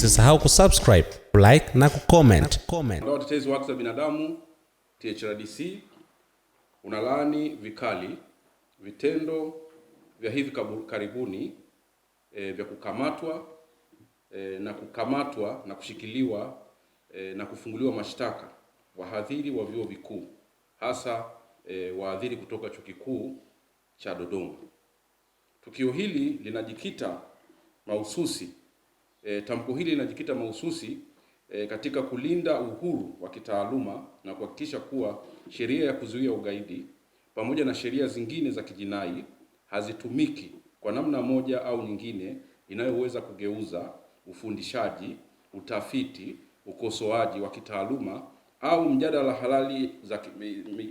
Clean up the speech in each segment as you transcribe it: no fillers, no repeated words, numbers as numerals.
Usisahau kusubscribe, like na kucomment. Watetezi wa haki za binadamu THRDC unalaani vikali vitendo vya hivi karibuni vya kukamatwa na kushikiliwa na kufunguliwa mashtaka wahadhiri wa vyuo vikuu, hasa wahadhiri kutoka Chuo Kikuu cha Dodoma. Tukio hili linajikita mahususi tamko hili linajikita mahususi katika kulinda uhuru wa kitaaluma na kuhakikisha kuwa sheria ya kuzuia ugaidi pamoja na sheria zingine za kijinai hazitumiki kwa namna moja au nyingine inayoweza kugeuza ufundishaji, utafiti, ukosoaji wa kitaaluma au mjadala halali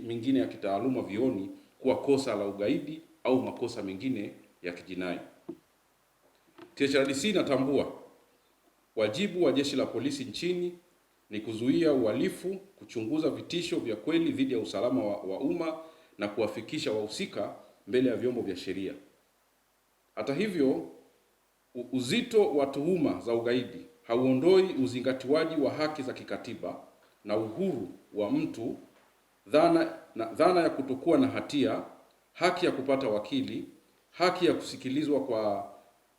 mingine ya kitaaluma vioni kuwa kosa la ugaidi au makosa mengine ya kijinai. THRDC inatambua wajibu wa Jeshi la Polisi nchini ni kuzuia uhalifu, kuchunguza vitisho vya kweli dhidi ya usalama wa umma na kuwafikisha wahusika mbele ya vyombo vya sheria. Hata hivyo, uzito wa tuhuma za ugaidi hauondoi uzingatiwaji wa haki za kikatiba na uhuru wa mtu, dhana ya kutokuwa na hatia, haki ya kupata wakili, haki ya kusikilizwa kwa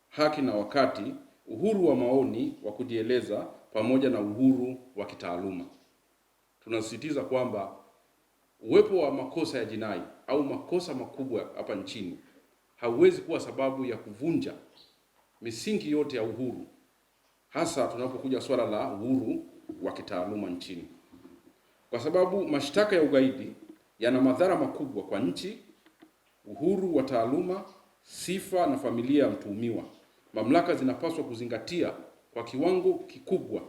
haki na wakati, uhuru wa maoni wa kujieleza pamoja na uhuru wa kitaaluma. Tunasisitiza kwamba uwepo wa makosa ya jinai au makosa makubwa hapa nchini hauwezi kuwa sababu ya kuvunja misingi yote ya uhuru, hasa tunapokuja swala la uhuru wa kitaaluma nchini, kwa sababu mashtaka ya ugaidi yana madhara makubwa kwa nchi, uhuru wa taaluma, sifa na familia ya mtuhumiwa. Mamlaka zinapaswa kuzingatia kwa kiwango kikubwa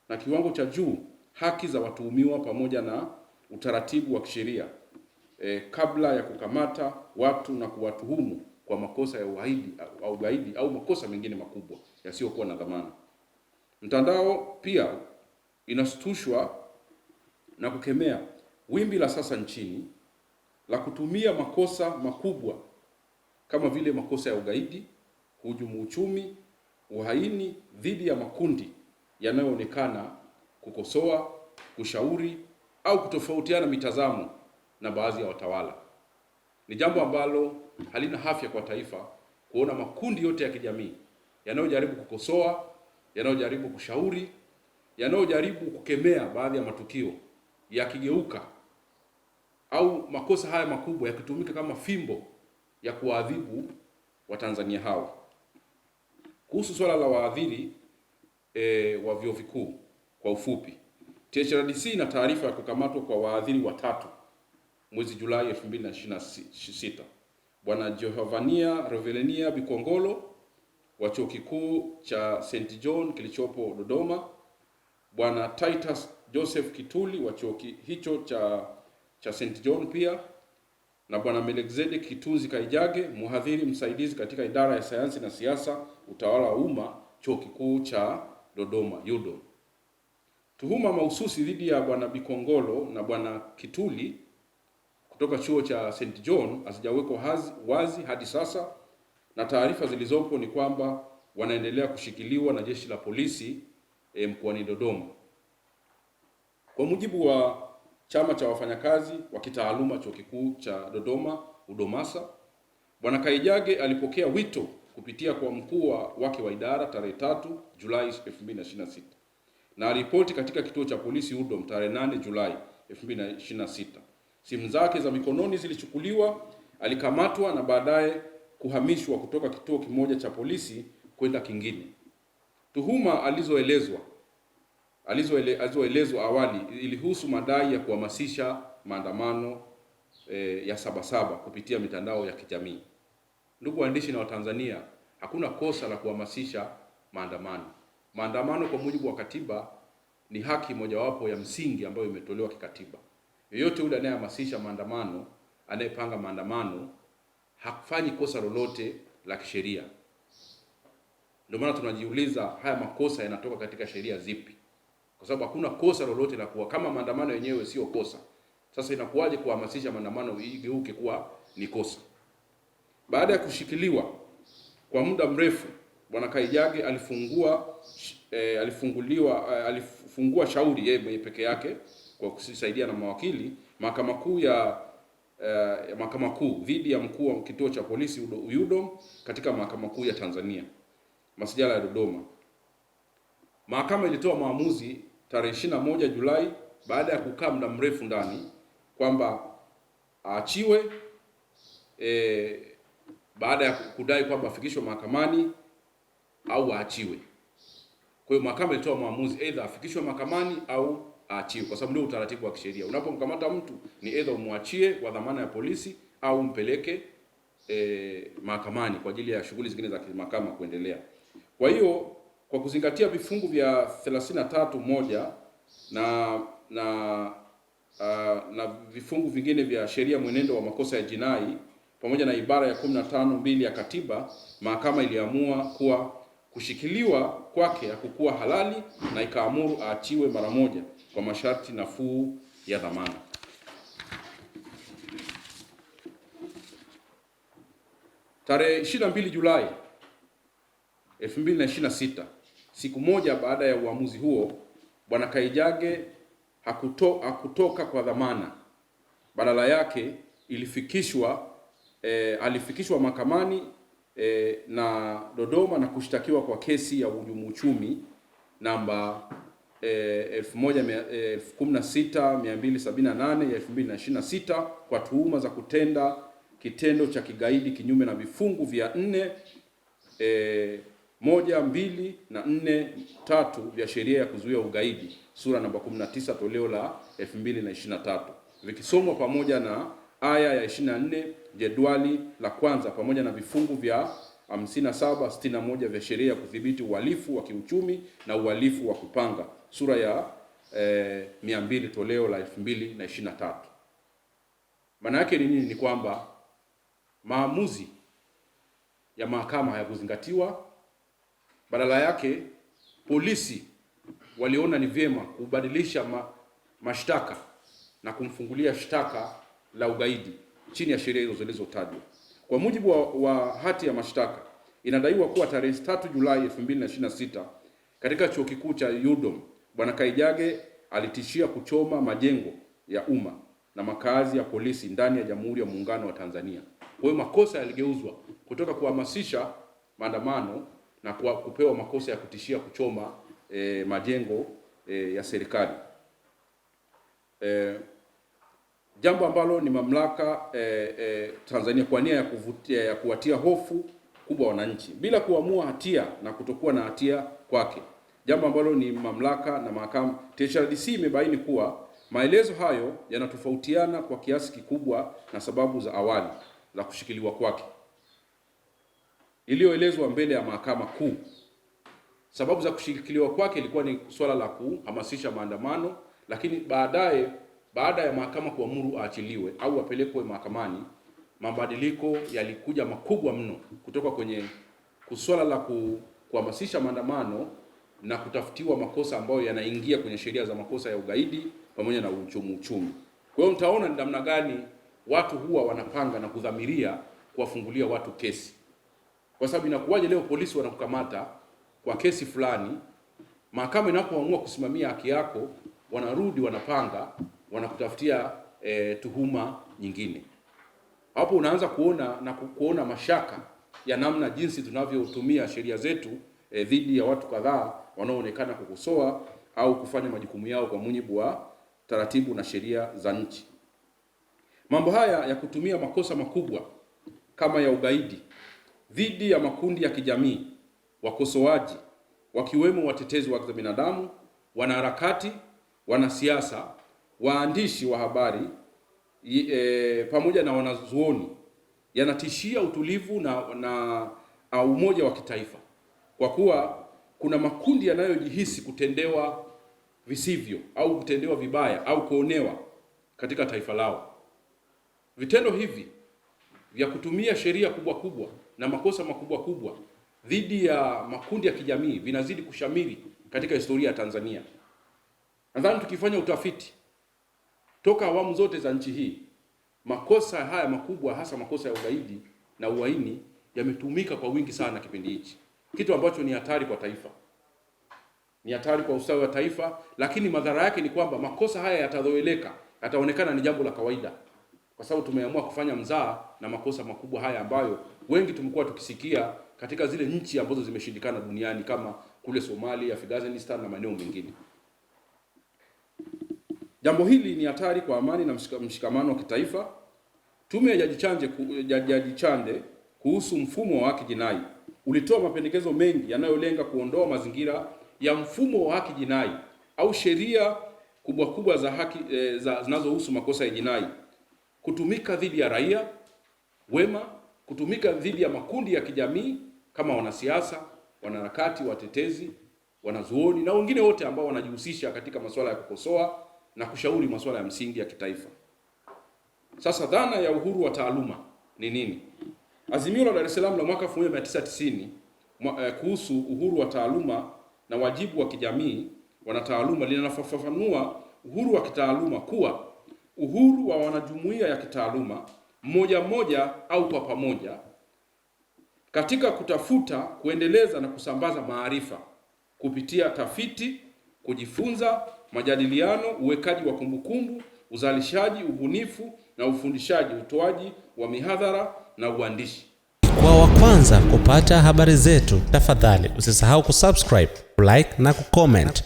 na kiwango cha juu haki za watuhumiwa pamoja na utaratibu wa kisheria kabla ya kukamata watu na kuwatuhumu kwa makosa ya ugaidi au makosa mengine makubwa yasiyokuwa na dhamana. Mtandao pia inashtushwa na kukemea wimbi la sasa nchini la kutumia makosa makubwa kama vile makosa ya ugaidi, hujumu uchumi, uhaini dhidi ya makundi yanayoonekana kukosoa, kushauri au kutofautiana mitazamo na baadhi ya watawala. Ni jambo ambalo halina afya kwa taifa kuona makundi yote ya kijamii yanayojaribu kukosoa, yanayojaribu kushauri, yanayojaribu kukemea baadhi ya matukio yakigeuka au makosa haya makubwa yakitumika kama fimbo ya kuadhibu Watanzania hao. Kuhusu swala la wahadhiri wa vyuo vikuu, kwa ufupi, THRDC ina taarifa ya kukamatwa kwa wahadhiri watatu mwezi Julai 2026. Bwana Giovannia Revelenia Bikongolo wa Chuo Kikuu cha St. John kilichopo Dodoma, Bwana Titus Joseph Kituli wa chuo hicho cha St. John pia, na Bwana Melekizedek Kitunzi Kaijage, mhadhiri msaidizi katika idara ya sayansi na siasa, utawala wa umma, Chuo Kikuu cha Dodoma UDOM. Tuhuma mahususi dhidi ya Bwana Bikongolo na Bwana Kituli kutoka chuo cha St. John hazijawekwa wazi hadi sasa, na taarifa zilizopo ni kwamba wanaendelea kushikiliwa na Jeshi la Polisi mkoani Dodoma. Kwa mujibu wa Chama cha Wafanyakazi wa Kitaaluma Chuo Kikuu cha Dodoma UDOMASA, Bwana Kaijage alipokea wito kupitia kwa mkuu wake wa idara tarehe 3 Julai 2026 na alipoti katika kituo cha polisi UDOM tarehe 8 Julai 2026. Simu zake za mikononi zilichukuliwa, alikamatwa na baadaye kuhamishwa kutoka kituo kimoja cha polisi kwenda kingine. Tuhuma alizoelezwa awali ilihusu madai ya kuhamasisha maandamano ya Sabasaba kupitia mitandao ya kijamii. Ndugu waandishi na Watanzania, hakuna kosa la kuhamasisha maandamano. Maandamano kwa mujibu wa katiba ni haki mojawapo ya msingi ambayo imetolewa kikatiba. Yeyote yule anayehamasisha maandamano, anayepanga maandamano, hakufanyi kosa lolote la kisheria. Ndio maana tunajiuliza haya makosa yanatoka katika sheria zipi? Kwa sababu hakuna kosa lolote la kuwa, kama maandamano yenyewe sio kosa, sasa inakuwaje kuhamasisha maandamano igeuke kuwa ni kosa? Baada ya kushikiliwa kwa muda mrefu Bwana Kaijage alifungua shauri yeye peke yake kwa kusaidia na mawakili Mahakama Kuu dhidi ya mkuu wa kituo cha polisi UDOM katika Mahakama Kuu ya Tanzania masijala ya Dodoma. Mahakama ilitoa maamuzi tarehe 21 Julai baada ya kukaa muda mrefu ndani kwamba aachiwe baada ya kudai kwamba afikishwe mahakamani au aachiwe. Kwa hiyo mahakama ilitoa maamuzi aidha afikishwe mahakamani au aachiwe, kwa sababu ndio utaratibu wa kisheria. Unapomkamata mtu ni aidha umwachie kwa dhamana ya polisi au mpeleke mahakamani kwa ajili ya shughuli zingine za kimahakama kuendelea. Kwa hiyo kwa kuzingatia vifungu vya 33(1) na vifungu vingine vya sheria mwenendo wa makosa ya jinai pamoja na ibara ya 15(2) ya katiba, mahakama iliamua kuwa kushikiliwa kwake hakukuwa halali na ikaamuru aachiwe mara moja kwa masharti nafuu ya dhamana. Tarehe 22 Julai 2026, siku moja baada ya uamuzi huo, Bwana Kaijage hakutoka kwa dhamana. Badala yake alifikishwa mahakamani na Dodoma na kushtakiwa kwa kesi ya uhujumu uchumi namba 16278 ya 2026 kwa tuhuma za kutenda kitendo cha kigaidi kinyume na vifungu vya 4, 1, 2 na 4, 3 vya sheria ya kuzuia ugaidi sura namba 19 toleo la 2023 vikisomwa pamoja na aya ya 24 jedwali la kwanza pamoja na vifungu vya 57, 61 vya sheria ya kudhibiti uhalifu wa kiuchumi na uhalifu wa kupanga sura ya 200 toleo la 2023. Maana yake ni nini? Ni kwamba maamuzi ya mahakama hayakuzingatiwa. Badala yake polisi waliona ni vyema kubadilisha mashtaka na kumfungulia shtaka la ugaidi chini ya sheria hizo zilizotajwa. Kwa mujibu wa hati ya mashtaka, inadaiwa kuwa tarehe 3 Julai 2026 katika chuo kikuu cha UDOM, Bwana Kaijage alitishia kuchoma majengo ya umma na makazi ya polisi ndani ya Jamhuri ya Muungano wa Tanzania. Kwa hiyo makosa yaligeuzwa kutoka kuhamasisha maandamano na kupewa makosa ya kutishia kuchoma majengo ya serikali. Jambo ambalo ni mamlaka Tanzania kwa nia ya kuwatia hofu kubwa wananchi bila kuamua hatia na kutokuwa na hatia kwake. Jambo ambalo ni mamlaka na mahakama. THRDC imebaini kuwa maelezo hayo yanatofautiana kwa kiasi kikubwa na sababu za awali za kushikiliwa kwake iliyoelezwa mbele ya Mahakama Kuu. Sababu za kushikiliwa kwake ilikuwa ni swala la kuhamasisha maandamano, lakini baada ya mahakama kuamuru aachiliwe au apelekwe mahakamani, mabadiliko yalikuja makubwa mno kutoka kwenye swala la kuhamasisha maandamano na kutafutiwa makosa ambayo yanaingia kwenye sheria za makosa ya ugaidi pamoja na uchumi. Kwa hiyo mtaona ni namna gani watu huwa wanapanga na kudhamiria kuwafungulia watu kesi. Kwa sababu inakuwaje leo polisi wanakukamata kwa kesi fulani, mahakama inapoamua kusimamia haki yako, wanarudi wanapanga wanakutafutia tuhuma nyingine. Hapo unaanza kuona mashaka ya namna jinsi tunavyotumia sheria zetu dhidi ya watu kadhaa wanaoonekana kukosoa au kufanya majukumu yao kwa mujibu wa taratibu na sheria za nchi. Mambo haya ya kutumia makosa makubwa kama ya ugaidi dhidi ya makundi ya kijamii, wakosoaji wakiwemo watetezi wa haki za binadamu, wanaharakati, wanasiasa, waandishi wa habari pamoja na wanazuoni yanatishia utulivu na umoja wa kitaifa, kwa kuwa kuna makundi yanayojihisi kutendewa visivyo au kutendewa vibaya au kuonewa katika taifa lao. Vitendo hivi vya kutumia sheria kubwa kubwa na makosa makubwa kubwa dhidi ya makundi ya kijamii vinazidi kushamiri katika historia ya Tanzania. Nadhani tukifanya utafiti toka awamu zote za nchi hii, makosa haya makubwa, hasa makosa ya ugaidi na uhaini, yametumika kwa wingi sana kipindi hichi. kitu ambacho ni hatari kwa taifa, ni hatari kwa ustawi wa taifa. Lakini madhara yake ni kwamba makosa haya yatadhoeleka, yataonekana ni jambo la kawaida, kwa sababu tumeamua kufanya mzaha na makosa makubwa haya ambayo wengi tumekuwa tukisikia katika zile nchi ambazo zimeshindikana duniani kama kule Somalia, Afghanistan na maeneo mengine. Jambo hili ni hatari kwa amani na mshikamano wa kitaifa. Tume ya Jaji Chande kuhusu mfumo wa haki jinai ulitoa mapendekezo mengi yanayolenga kuondoa mazingira ya mfumo wa haki jinai au sheria kubwa za haki zinazohusu makosa ya jinai kutumika dhidi ya raia wema, kutumika dhidi ya makundi ya kijamii kama wanasiasa, wanaharakati, watetezi, wanazuoni na wengine wote ambao wanajihusisha katika masuala ya kukosoa na kushauri masuala ya msingi ya kitaifa. Sasa dhana ya uhuru wa taaluma ni nini? Azimio la Dar es Salaam la mwaka 1990 kuhusu uhuru wa taaluma na wajibu wa kijamii wanataaluma linafafanua uhuru wa kitaaluma kuwa uhuru wa wanajumuiya ya kitaaluma mmoja au kwa pamoja katika kutafuta, kuendeleza na kusambaza maarifa kupitia tafiti, kujifunza, majadiliano, uwekaji wa kumbukumbu, uzalishaji, ubunifu na ufundishaji, utoaji wa mihadhara na uandishi. Kwa wa kwanza kupata habari zetu, tafadhali usisahau kusubscribe, like na kucomment.